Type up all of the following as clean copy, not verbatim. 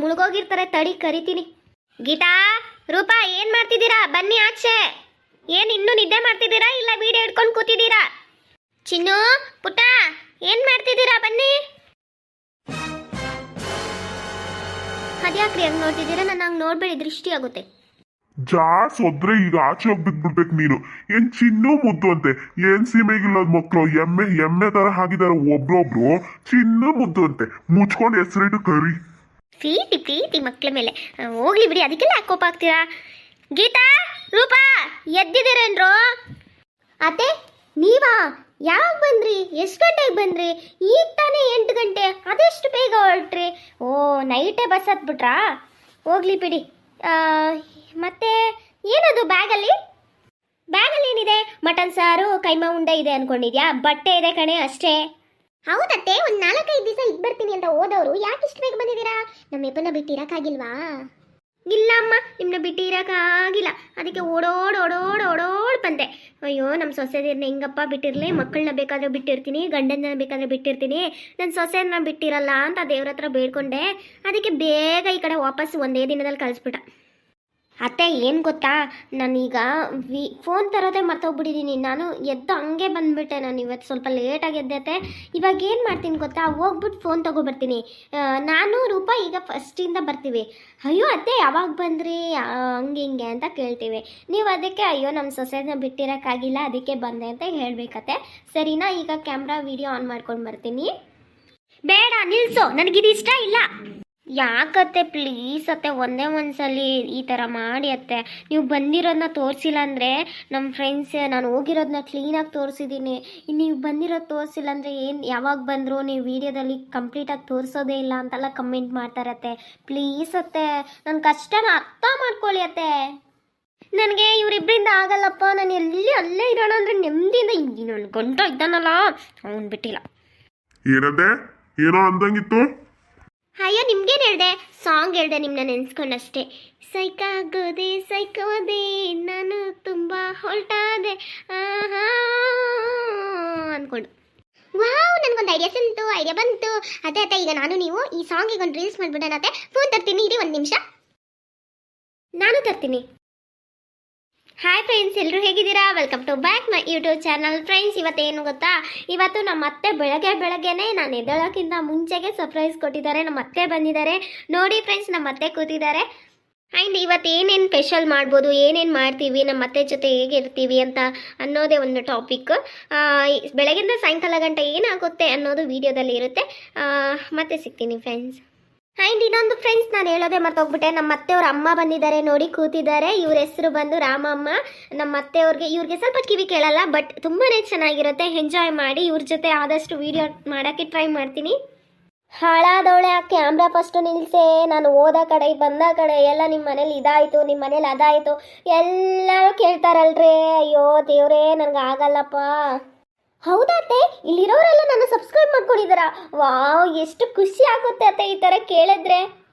ಮುಳುಗೋಗಿರ್ತಾರೆ, ತಡಿ ಕರಿತೀನಿ. ಗೀತಾ, ರೂಪಾ, ಏನ್ ಮಾಡ್ತಿದ್ದೀರಾ? ಬನ್ನಿ ಆಚೆ. ಏನ್ ಇನ್ನೂ ನಿದ್ದೆ ಮಾಡ್ತಿದ್ದೀರಾ ಇಲ್ಲ ವಿಡಿಯೋ ಹಿಡ್ಕೊಂಡು ಕೂತಿದ್ದೀರಾ? ಚಿನ್ನು, ಪುಟ್ಟ, ಏನ್ ಮಾಡ್ತಿದ್ದೀರಾ? ಬನ್ನಿ. ಅದ್ಯಾಕ್ರಿ ಹಂಗ್ ನೋಡ್ತಿದ್ದೀರಾ? ನನ್ನ ಹಂಗ್ ನೋಡ್ಬೇಡಿ, ದೃಷ್ಟಿ ಆಗುತ್ತೆ. ಜಾಸ್ ಹೋದ್ರೆ ಈಗ ಆಚೆ ಹೋಗಿ ಬಿದ್ಬಿಡ್ಬೇಕು ನೀನು. ಏನ್ ಚಿನ್ನು ಮುದ್ದು ಅಂತೆ, ಏನ್ ಸೀಮೆಗಿಲ್ಲದ ಮಕ್ಳು ಎಮ್ಮೆ ಎಮ್ಮೆ ತರ ಹಾಕಿದಾರೆ ಒಬ್ರೊಬ್ರು. ಚಿನ್ನು ಮುದ್ದು ಅಂತೆ, ಮುಚ್ಕೊಂಡು ಹೆಸರಿಟ್ಟು ಕರಿ. ಪ್ರೀತಿ ಪ್ರೀತಿ ಮಕ್ಳ ಮೇಲೆ. ಹೋಗ್ಲಿ ಬಿಡಿ, ಅದಕ್ಕೆಲ್ಲ ಯಾಕೆ ಕೋಪ ಆಗ್ತೀರಾ? ಗೀತಾ, ರೂಪಾ, ಎದ್ದಿದ್ದೀರೇನ್ರು? ಅತ್ತೆ, ನೀವಾ? ಯಾವಾಗ ಬಂದ್ರಿ? ಎಷ್ಟು ಗಂಟೆಗೆ ಬಂದ್ರಿ? ಈಗ ತಾನೇ 8 ಗಂಟೆ, ಅದೆಷ್ಟು ಬೇಗ ಹೊರಟ್ರಿ? ಓ, ನೈಟೇ ಬಸ್ ಹತ್ಬಿಟ್ರಾ? ಹೋಗ್ಲಿ ಬಿಡಿ. ಮತ್ತೆ ಏನದು ಬ್ಯಾಗಲ್ಲಿ? ಬ್ಯಾಗಲ್ಲಿ ಏನಿದೆ? ಮಟನ್ ಸಾರು, ಕೈಮಾ ಉಂಡೆ ಇದೆ ಅನ್ಕೊಂಡಿದ್ಯಾ? ಬಟ್ಟೆ ಇದೆ ಕಣೆ, ಅಷ್ಟೇ. ಹೌದತ್ತೆ, ಒಂದು 4-5 ದಿವಸ ಇದ್ದು ಬರ್ತೀನಿ ಅಂತ ಹೋದವರು ಯಾಕೆ ಇಷ್ಟು ಬೇಗ ಬಂದಿದ್ದೀರಾ? ನಮ್ಮ ಯಪ್ಪನ ಬಿಟ್ಟು ಇರೋಕ್ಕಾಗಿಲ್ವಾ? ಇಲ್ಲ ಅಮ್ಮ, ನಿಮ್ಮನ್ನ ಬಿಟ್ಟು ಇರೋಕ್ಕಾಗಿಲ್ಲ, ಅದಕ್ಕೆ ಓಡೋಡ್ ಬಂದೆ. ಅಯ್ಯೋ, ನಮ್ಮ ಸೊಸೆದಿರ್ನ ಹೆಂಗಪ್ಪ ಬಿಟ್ಟಿರಲಿ? ಮಕ್ಕಳನ್ನ ಬೇಕಾದ್ರೆ ಬಿಟ್ಟಿರ್ತೀನಿ, ಗಂಡನ ಬೇಕಾದ್ರೆ ಬಿಟ್ಟಿರ್ತೀನಿ, ನನ್ನ ಸೊಸೆಯನ್ನ ಬಿಟ್ಟಿರಲ್ಲ ಅಂತ ದೇವ್ರ ಹತ್ರ ಬೇಡ್ಕೊಂಡೆ. ಅದಕ್ಕೆ ಬೇಗ ಈ ಕಡೆ ವಾಪಸ್ ಒಂದೇ ದಿನದಲ್ಲಿ ಕಳಿಸ್ಬಿಟ್ಟ. ಅತ್ತೆ, ಏನು ಗೊತ್ತಾ, ನಾನೀಗ ಫೋನ್ ತರೋದೇ ಮರ್ತೋಗ್ಬಿಟ್ಟಿದ್ದೀನಿ. ನಾನು ಎದ್ದು ಹಂಗೆ ಬಂದುಬಿಟ್ಟೆ. ನಾನು ಇವತ್ತು ಸ್ವಲ್ಪ ಲೇಟಾಗಿ ಎದ್ದೈತೆ. ಇವಾಗ ಏನು ಮಾಡ್ತೀನಿ ಗೊತ್ತಾ, ಹೋಗ್ಬಿಟ್ಟು ಫೋನ್ ತೊಗೊಬರ್ತೀನಿ. ನಾನು ರೂಪ ಈಗ ಫಸ್ಟಿಂದ ಬರ್ತೀವಿ. ಅಯ್ಯೋ ಅತ್ತೆ, ಯಾವಾಗ ಬಂದ್ರಿ? ಹಂಗೆ ಹಿಂಗೆ ಅಂತ ಕೇಳ್ತೀವಿ. ನೀವು ಅದಕ್ಕೆ ಅಯ್ಯೋ ನಮ್ಮ ಸೊಸೆನ ಬಿಟ್ಟಿರೋಕ್ಕಾಗಿಲ್ಲ, ಅದಕ್ಕೆ ಬಂದೆ ಅಂತ ಹೇಳಬೇಕತ್ತೆ. ಸರಿನಾ? ಈಗ ಕ್ಯಾಮ್ರಾ ವಿಡಿಯೋ ಆನ್ ಮಾಡ್ಕೊಂಡು ಬರ್ತೀನಿ. ಬೇಡ, ನಿಲ್ಲಿಸು, ನನಗಿದು ಇಷ್ಟ ಇಲ್ಲ. ಯಾಕತ್ತೆ ಪ್ಲೀಸ್ ಅತ್ತೆ, ಒಂದೇ ಒಂದ್ಸಲಿ ಈ ಥರ ಮಾಡಿ ಅತ್ತೆ. ನೀವು ಬಂದಿರೋದನ್ನ ತೋರಿಸಿಲ್ಲ ಅಂದರೆ ನಮ್ಮ ಫ್ರೆಂಡ್ಸ್, ನಾನು ಹೋಗಿರೋದನ್ನ ಕ್ಲೀನಾಗಿ ತೋರಿಸಿದ್ದೀನಿ. ನೀವು ಬಂದಿರೋದು ತೋರಿಸಿಲ್ಲ ಅಂದರೆ ಏನು, ಯಾವಾಗ ಬಂದರು ನೀವು ವೀಡಿಯೋದಲ್ಲಿ ಕಂಪ್ಲೀಟಾಗಿ ತೋರಿಸೋದೇ ಇಲ್ಲ ಅಂತೆಲ್ಲ ಕಮೆಂಟ್ ಮಾಡ್ತಾರತ್ತೆ. ಪ್ಲೀಸ್ ಅತ್ತೆ, ನನ್ನ ಕಷ್ಟನ ಅರ್ಥ ಮಾಡ್ಕೊಳ್ಳಿ ಅತ್ತೆ. ನನಗೆ ಇವರಿಬ್ಬರಿಂದ ಆಗಲ್ಲಪ್ಪ. ನಾನು ಅಲ್ಲೇ ಇರೋಣ ಅಂದರೆ ನೆಮ್ಮದಿಯಿಂದ. ನನ್ನ ಗಂಟ ಇದ್ದಾನಲ್ಲ, ಅವನು ಬಿಟ್ಟಿಲ್ಲ. ಏನದೆ ಏನೋ ಅಂದಂಗಿತ್ತು? ಅಯ್ಯೋ, ನಿಮ್ಗೇನು ಹೇಳಿದೆ? ಸಾಂಗ್ ಹೇಳಿದೆ, ನಿಮ್ಮನ್ನ ನೆನೆಸ್ಕೊಂಡಷ್ಟೇ. ಸೈಕೋದೆ ನಾನು ತುಂಬ ಹೊಲ್ಟಾದೆ ಅಂದ್ಕೊಂಡು. ವಾವ್, ನನಗೊಂದು ಐಡಿಯಾ ಬಂತು. ಅದೇ ಈಗ ನಾನು ನೀವು ಈ ಸಾಂಗಿಗೆ ಒಂದು ರೀಲ್ಸ್ ಮಾಡಿಬಿಡೋಣತ್ತೆ. ಫೋನ್ ತರ್ತೀನಿ, ಇರಿ 1 ನಿಮಿಷ. ನಾನು ತರ್ತೀನಿ. ಹಾಯ್ ಫ್ರೆಂಡ್ಸ್, ಎಲ್ಲರೂ ಹೇಗಿದ್ದೀರಾ? Welcome to back my YouTube channel. Friends, ಇವತ್ತೇನು ಗೊತ್ತಾ, ಇವತ್ತು ನಮ್ಮ ಅತ್ತೆ ಬೆಳಗ್ಗೆನೇ ನಾನು ಎದ್ದೇಳೋಕ್ಕಿಂತ ಮುಂಚೆಗೆ ಸರ್ಪ್ರೈಸ್ ಕೊಟ್ಟಿದ್ದಾರೆ. ನಮ್ಮ ಅತ್ತೆ ಬಂದಿದ್ದಾರೆ ನೋಡಿ ಫ್ರೆಂಡ್ಸ್, ನಮ್ಮ ಅತ್ತೆ ಕೂತಿದ್ದಾರೆ. ಆ್ಯಂಡ್ ಇವತ್ತು ಏನೇನು ಸ್ಪೆಷಲ್ ಮಾಡ್ಬೋದು, ಏನೇನು ಮಾಡ್ತೀವಿ, ನಮ್ಮ ಅತ್ತೆ ಜೊತೆ ಹೇಗಿರ್ತೀವಿ ಅಂತ ಅನ್ನೋದೇ ಒಂದು ಟಾಪಿಕ್. ಬೆಳಗ್ಗೆಯಿಂದ ಸಾಯಂಕಾಲ ಗಂಟೆ ಏನಾಗುತ್ತೆ ಅನ್ನೋದು ವಿಡಿಯೋದಲ್ಲಿ ಇರುತ್ತೆ. ಮತ್ತೆ ಸಿಗ್ತೀನಿ ಫ್ರೆಂಡ್ಸ್. ಆ್ಯಂಡ್ ಇನ್ನೊಂದು ಫ್ರೆಂಡ್ಸ್, ನಾನು ಹೇಳೋದೇ ಮರ್ತೋಗ್ಬಿಟ್ಟೆ. ನಮ್ಮ ಅತ್ತೆಯವ್ರ ಅಮ್ಮ ಬಂದಿದ್ದಾರೆ ನೋಡಿ, ಕೂತಿದ್ದಾರೆ. ಇವ್ರ ಹೆಸರು ಬಂದು ರಾಮಮ್ಮ. ನಮ್ಮ ಇವ್ರಿಗೆ ಸ್ವಲ್ಪ ಕಿವಿ ಕೇಳಲ್ಲ, ಬಟ್ ತುಂಬಾ ಚೆನ್ನಾಗಿರುತ್ತೆ. ಎಂಜಾಯ್ ಮಾಡಿ. ಇವ್ರ ಜೊತೆ ಆದಷ್ಟು ವಿಡಿಯೋ ಮಾಡೋಕ್ಕೆ ಟ್ರೈ ಮಾಡ್ತೀನಿ. ಹಾಳಾದವಳೆ, ಆ ಕ್ಯಾಮ್ರಾ ಫಸ್ಟು ನಿಲ್ಲಿಸೆ. ನಾನು ಹೋದ ಕಡೆ ಬಂದ ಕಡೆ ಎಲ್ಲ ನಿಮ್ಮ ಮನೇಲಿ ಇದಾಯಿತು, ನಿಮ್ಮ ಮನೇಲಿ ಅದಾಯಿತು ಎಲ್ಲರೂ ಕೇಳ್ತಾರಲ್ರೇ. ಅಯ್ಯೋ ದೇವ್ರೇ, ನನಗೆ ಆಗಲ್ಲಪ್ಪ. ಹೌದಾ ಅತ್ತೆ, ಇಲ್ಲಿರೋರೆಲ್ಲ ನನ್ನ ಸಬ್ಸ್ಕ್ರೈಬ್ ಮಾಡ್ಕೊಂಡಿದ್ದಾರ? ವಾವ್, ಎಷ್ಟು ಖುಷಿ ಆಗುತ್ತೆ ಅತ್ತೆ ಈ ಥರ ಕೇಳಿದ್ರೆ.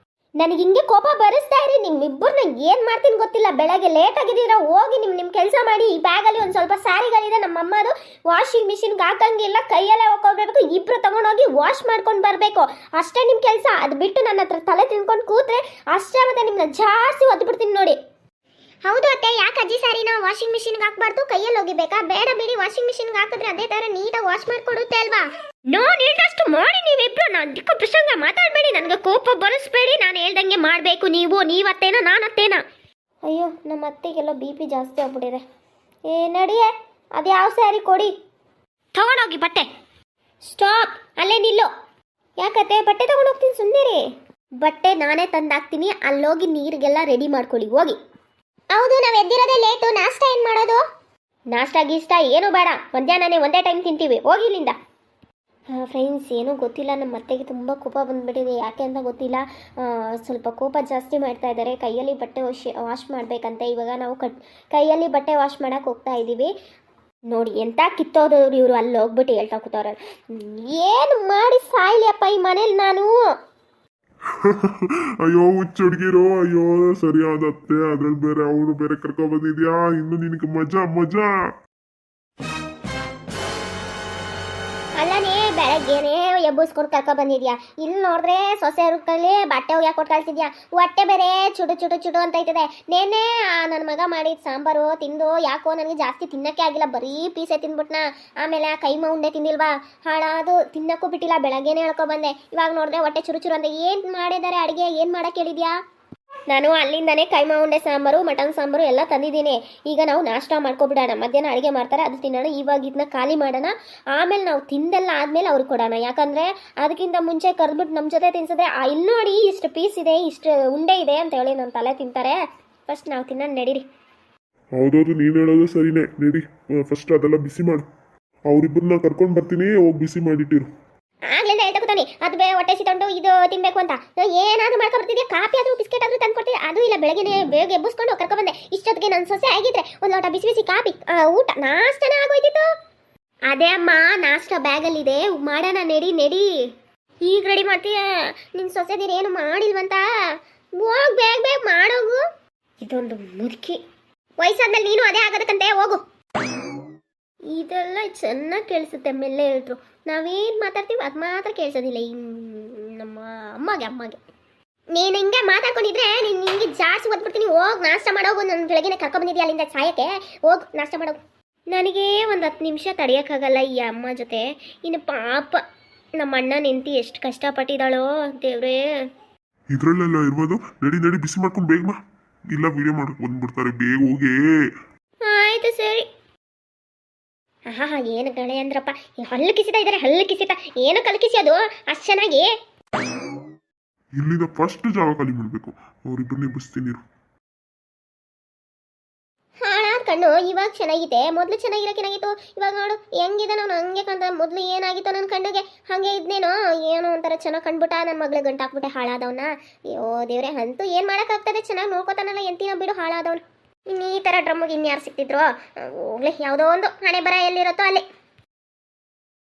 ನನಗೆ ಹಿಂಗೆ ಕೋಪ ಬರಿಸ್ತಾ ಇರಿ. ನಿಮ್ಮಿಬ್ಬರು ನಂಗೆ ಏನು ಮಾಡ್ತೀನಿ ಗೊತ್ತಿಲ್ಲ. ಬೆಳಗ್ಗೆ ಲೇಟ್ ಆಗಿದ್ದೀರಾ, ಹೋಗಿ ನಿಮ್ಮ ಕೆಲಸ ಮಾಡಿ. ಈ ಬ್ಯಾಗಲ್ಲಿ ಒಂದು ಸ್ವಲ್ಪ ಸ್ಯಾರಿಗಳಿದೆ ನಮ್ಮಮ್ಮದು, ವಾಷಿಂಗ್ ಮಿಷಿನ್ಗೆ ಹಾಕಂಗಿಲ್ಲ, ಕೈಯಲ್ಲೇ ಹೋಗ್ಕೋಬೇಕು. ಇಬ್ಬರು ತೊಗೊಂಡೋಗಿ ವಾಶ್ ಮಾಡ್ಕೊಂಡು ಬರಬೇಕು, ಅಷ್ಟೇ ನಿಮ್ಮ ಕೆಲಸ. ಅದು ಬಿಟ್ಟು ನನ್ನ ಹತ್ರ ತಲೆ ತಿನ್ಕೊಂಡು ಕೂತ್ರೆ ಅಷ್ಟೇ. ಮತ್ತೆ ನಿಮ್ಮನ್ನ ಜಾಸ್ತಿ ಒದ್ಬಿಡ್ತೀನಿ ನೋಡಿ. ಹೌದು ಅತ್ತೆ, ಯಾಕೆ ಅಜ್ಜಿ ಸ್ಯಾರಿನ ವಾಷಿಂಗ್ ಮಿಷಿನ್ಗೆ ಹಾಕ್ಬಾರ್ದು, ಕೈಯಲ್ಲಿ ಹೋಗಿಬೇಕಾ? ಬೇಡ ಬಿಡಿ, ವಾಷಿಂಗ್ ಮಿಷಿನ್ಗೆ ಹಾಕಿದ್ರೆ ಅದೇ ಥರ ನೀಟಾಗಿ ವಾಶ್ ಮಾಡಿಕೊಡುತ್ತೆ ಅಲ್ವಾ? ನೋ, ನೀಟಷ್ಟು ಮಾಡಿ ನೀವಿಬ್ರು. ನಾನು ದಿಕ್ಕ ಪ್ರಸಂಗ ಮಾತಾಡಬೇಡಿ, ನನಗೆ ಕೋಪ ಬರಿಸ್ಬೇಡಿ. ನಾನು ಹೇಳ್ದಂಗೆ ಮಾಡಬೇಕು. ನೀವತ್ತೇನಾ ನಾನು ಅತ್ತೇನಾ? ಅಯ್ಯೋ, ನಮ್ಮ ಅತ್ತೆಗೆಲ್ಲ BP ಜಾಸ್ತಿ ಆಗ್ಬಿಟ್ಟಿದೆ. ನಡಿಯೇ, ಅದು ಯಾವ ಸ್ಯಾರಿ ಕೊಡಿ, ತಗೊಂಡೋಗಿ ಬಟ್ಟೆ. ಸ್ಟಾಪ್, ಅಲ್ಲೇ ನಿಲ್ಲು. ಯಾಕತ್ತೆ? ಬಟ್ಟೆ ತಗೊಂಡೋಗ್ತೀನಿ, ಸುಮ್ಮನೆ. ಬಟ್ಟೆ ನಾನೇ ತಂದಾಕ್ತೀನಿ, ಅಲ್ಲೋಗಿ ನೀರಿಗೆಲ್ಲ ರೆಡಿ ಮಾಡ್ಕೊಳ್ಳಿ, ಹೋಗಿ. ಹೌದು, ನಾವು ಎದ್ದಿರೋದೇ ಲೇಟು. ನಾಷ್ಟ ಏನು ಮಾಡೋದು? ನಾಷ್ಟ ಗೀಷ್ಟ ಏನೂ ಬೇಡ, ಮಧ್ಯಾಹ್ನನೇ ಒಂದೇ ಟೈಮ್ ತಿಂತೀವಿ, ಹೋಗಿಲ್ಲಿಂದ. ಫ್ರೆಂಡ್ಸ್, ಏನೂ ಗೊತ್ತಿಲ್ಲ, ನಮ್ಮ ಅತ್ತೆಗೆ ತುಂಬ ಕೋಪ ಬಂದುಬಿಟ್ಟಿದೆ. ಯಾಕೆ ಅಂತ ಗೊತ್ತಿಲ್ಲ, ಸ್ವಲ್ಪ ಕೋಪ ಜಾಸ್ತಿ ಮಾಡ್ತಾ ಇದ್ದಾರೆ. ಕೈಯಲ್ಲಿ ಬಟ್ಟೆ ವಾಶ್ ಮಾಡಬೇಕಂತೆ. ಇವಾಗ ನಾವು ಕೈಯಲ್ಲಿ ಬಟ್ಟೆ ವಾಶ್ ಮಾಡೋಕೆ ಹೋಗ್ತಾ ಇದ್ದೀವಿ. ನೋಡಿ ಎಂಥ ಕಿತ್ತೋದವ್ರು ಇವರು. ಅಲ್ಲಿ ಹೋಗ್ಬಿಟ್ಟು ಹೇಳ್ತಾ ಕೂತವ್ರೆ. ಏನು ಮಾಡಿ ಸಾಯ್ಲಿ ಅಪ್ಪ ಈ ಮನೇಲಿ ನಾನು. ಅಯ್ಯೋ ಹುಚ್ಚ ಹುಡುಗಿರೋ, ಅಯ್ಯೋ ಸರಿಯಾದತ್ತೆ. ಅದ್ರಲ್ಲಿ ಬೇರೆ ಅವಳು ಬೇರೆ ಕರ್ಕೊ ಬಂದಿದ್ಯಾ, ಇನ್ನು ನಿನಗೆ ಮಜಾ. ಅಲ್ಲನೇ ಬೆಳಗ್ಗೆನೆ ಎಬ್ಬಿಸ್ಕೊಂಡು ಕರ್ಕೊ ಬಂದಿದ್ಯಾ. ಇಲ್ಲಿ ನೋಡಿದ್ರೆ ಸೊಸೆ ಕೈಲಿ ಬಟ್ಟೆ ಹೋಗ್ಯಾಕ ಕೊಟ್ಟು ಕಳ್ಸಿದ್ಯಾ. ಹೊಟ್ಟೆ ಬೇರೆ ಚುಡು ಚುಡು ಚುಡು ಅಂತ ಐತದೆ. ನೇನೆ ನನ್ನ ಮಗ ಮಾಡಿದ ಸಾಂಬಾರು ತಿಂದು ಯಾಕೋ ನನಗೆ ಜಾಸ್ತಿ ತಿನ್ನಕ್ಕೆ ಆಗಿಲ್ಲ, ಬರೀ ಪೀಸೆ ತಿಂದ್ಬಿಟ್ನ. ಆಮೇಲೆ ಆ ಕೈಮಾ ಉಂಡೆ ತಿಂದಿಲ್ವಾ, ಹಾಳಾದು ತಿನ್ನಕ್ಕೂ ಬಿಟ್ಟಿಲ್ಲ. ಬೆಳಗ್ಗೆನೆ ಹೇಳ್ಕೊ ಬಂದೆ, ಇವಾಗ ನೋಡಿದ್ರೆ ಹೊಟ್ಟೆ ಚುರು ಚುರು ಅಂತ. ಏನು ಮಾಡಿದ್ದಾರೆ ಅಡುಗೆ, ಏನು ಮಾಡಕ್ಕೆ ಹೇಳಿದ್ಯಾ? ನಾನು ಅಲ್ಲಿಂದನೇ ಕೈಮಾ ಉಂಡೆ ಸಾಂಬಾರು ಮಟನ್ ಸಾಂಬಾರು ಎಲ್ಲ ತಂದಿದ್ದೀನಿ. ಈಗ ನಾವು ನಾಷ್ಟ ಮಾಡ್ಕೊಬಿಡೋಣ. ಮಧ್ಯಾಹ್ನ ಅಡುಗೆ ಮಾಡ್ತಾರೆ, ಅದು ತಿನ್ನೋಣ. ಇವಾಗ ಇದನ್ನ ಖಾಲಿ ಮಾಡೋಣ, ಆಮೇಲೆ ನಾವು ತಿಂದೆಲ್ಲ ಆದಮೇಲೆ ಅವ್ರಿಗೆ ಕೊಡೋಣ. ಯಾಕಂದರೆ ಅದಕ್ಕಿಂತ ಮುಂಚೆ ಕರೆದ್ಬಿಟ್ಟು ನಮ್ಮ ಜೊತೆ ತಿನ್ಸಿದ್ರೆ ಇಲ್ಲಿ ನೋಡಿ ಇಷ್ಟು ಪೀಸ್ ಇದೆ, ಇಷ್ಟು ಉಂಡೆ ಇದೆ ಅಂತ ಹೇಳಿ ನನ್ನ ತಲೆ ತಿಂತಾರೆ. ಫಸ್ಟ್ ನಾವು ತಿನ್ನೋಣ, ನಡೀರಿ. ಹೌದೌದು, ನೀನು ಹೇಳೋದು ಸರಿನೇ. ನಡಿ, ಫಸ್ಟ್ ಅದೆಲ್ಲ ಬಿಸಿ ಮಾಡು. ಅವ್ರಿಬ್ಬರನ್ನ ಕರ್ಕೊಂಡು ಬರ್ತೀನಿ, ಹೋಗಿ ಬಿಸಿ ಮಾಡಿಟ್ಟಿರು. ಆಗ್ಲಿಂದ ಹೇಳ್ತಕೊತಾನೆ ಅದು ಹೊಟ್ಟೆ ಸಿತಂಡು ಇದು ತಿನ್ಬೇಕು ಅಂತ. ಏನಾದ್ರು ಮಾಡ್ಕೊ ಬರ್ತಿದ್ಯಾ, ಕಾಫಿ ಆದ್ರೂ ಬಿಸ್ಕೆಟ್ ಆದ್ರೂ ತಂದು ಕೊಡ್ತೀವಿ. ಅದು ಇಲ್ಲ, ಬೆಳಗ್ಗೆ ಬೇಗ ಎಬ್ಬಿಸ್ಕೊಂಡು ಕರ್ಕೊ ಬಂದೆ. ಇಷ್ಟೊತ್ತಿಗೆ ನನ್ನ ಸೊಸೆ ಆಗಿದ್ರೆ ಒಂದು ಲೋಟ ಬಿಸಿ ಬಿಸಿ ಕಾಫಿ, ಊಟ ನಾಷ್ಟನೇ ಆಗೋಯ್ತಿತ್ತು. ಅದೇ ಅಮ್ಮ, ನಾಷ್ಟ ಬ್ಯಾಗಲ್ಲಿದೆ, ಮಾಡೋಣ. ನಡಿ. ಈಗ ರೆಡಿ ಮಾಡ್ತೀಯ? ನಿನ್ನ ಸೊಸೆದಿರು ಏನು ಮಾಡಿಲ್ವಂತ? ಹೋಗ್ ಬೇಗ ಮಾಡೋಗು. ಇದೊಂದು ಮುದುಕಿ, ವಯಸ್ಸಾದ್ಮೇಲೆ ನೀನು ಅದೇ ಆಗೋದಕ್ಕಂತೆ, ಹೋಗು. ಇದೆಲ್ಲ ಚೆನ್ನಾಗಿ ಕೇಳಿಸುತ್ತೆ. ಮೆಲ್ಲೆ ಹೇಳ್ರು, ನಾವೇನು ಮಾತಾಡ್ತೀವಿ ಅದು ಮಾತ್ರ ಕೇಳಿಸೋದಿಲ್ಲ ನಮ್ಮ ಅಮ್ಮಗೆ. ನೀನು ಹಿಂಗೆ ಮಾತಾಡ್ಕೊಂಡಿದ್ರೆ ನೀನು ಹಿಂಗೆ ಜಾಸ್ತಿ ಓದ್ಬಿಡ್ತೀನಿ. ಹೋಗಿ ನಾಷ್ಟ ಮಾಡೋಗು. ನನ್ನ ಬೆಳಗ್ಗೆ ಕರ್ಕೊಂಬಂದಿದ್ಯಾ ಅಲ್ಲಿಂದ ಸಾಯಕ್ಕೆ, ಹೋಗಿ ನಾಷ್ಟ ಮಾಡೋಗು. ನನಗೆ ಒಂದು 10 ನಿಮಿಷ ತಡೆಯೋಕ್ಕಾಗಲ್ಲ ಈ ಅಮ್ಮ ಜೊತೆ. ಇನ್ನು ಪಾಪ ನಮ್ಮ ಅಣ್ಣ ನಿಂತು ಎಷ್ಟು ಕಷ್ಟಪಟ್ಟಿದ್ದಾಳೋ ದೇವ್ರೇ. ಇದ್ರಲ್ಲೆಲ್ಲ ಇರ್ಬೋದು. ನಡಿ ಬಿಸಿ ಮಾಡ್ಕೊಂಡು ಬೇಗ ಬಾ, ಇಲ್ಲ ವಿಡಿಯೋ ಮಾಡಕ್ ಬಂದ್ಬಿಡ್ತಾರೆ. ಬೇಗ ಹೋಗಿ. ಆಯ್ತು ಸರಿ. ಏನು ಗಳೆ ಅಂದ್ರಪ್ಪ, ಹಲ್ಲು ಕಿಸಿತಾ ಇದ್ದಾರೆ, ಹಲ್ಲು ಕಿಸಿತಾ. ಏನು ಕಲ್ಲು ಕಿಸಿಯೋದು ಅಷ್ಟು ಚೆನ್ನಾಗಿ? ಇಲ್ಲಿಂದ ಫಸ್ಟ್ ಜಾಗ ಖಾಲಿ ಮಾಡಬೇಕು. ಅವ್ರಿಬ್ಬರನ್ನೇ ಬಿಸ್ತೀನಿ. ಹಾಳಾದ ಕಣ್ಣು ಇವಾಗ ಚೆನ್ನಾಗಿದೆ, ಮೊದಲು ಚೆನ್ನಾಗಿರೋಕೇನಾಗಿತ್ತು. ಇವಾಗ ನೋಡು ಹೆಂಗಿದೆ, ನಾನು ಹಂಗೆ ಕಂಡ. ಮೊದಲು ಏನಾಗಿತ್ತು ನನ್ನ ಕಣ್ಣಿಗೆ, ಹಾಗೆ ಇದ್ನೇನೋ ಏನೋ ಒಂಥರ ಚೆನ್ನಾಗಿ ಕಂಡ್ಬಿಟ್ಟ. ನನ್ನ ಮಗಳು ಗಂಟಾಕ್ಬಿಟ್ಟೆ ಹಾಳಾದವನ್ನ. ಅಯ್ಯೋ ದೇವ್ರೆ, ಅಂತೂ ಏನು ಮಾಡೋಕ್ಕಾಗ್ತದೆ, ಚೆನ್ನಾಗಿ ನೋಡ್ಕೋತಾನಲ್ಲ ಎಂತಿನ ಬಿಡು ಹಾಳಾದವನು. ಇನ್ನು ಈ ಥರ ಡ್ರಮ್ಮಿಗೆ ಇನ್ಯಾರು ಸಿಕ್ತಿದ್ರು? ಹೋಗ್ಲಿ, ಯಾವುದೋ ಒಂದು ಹಣೆ ಬರ ಎಲ್ಲಿರುತ್ತೋ ಅಲ್ಲಿ.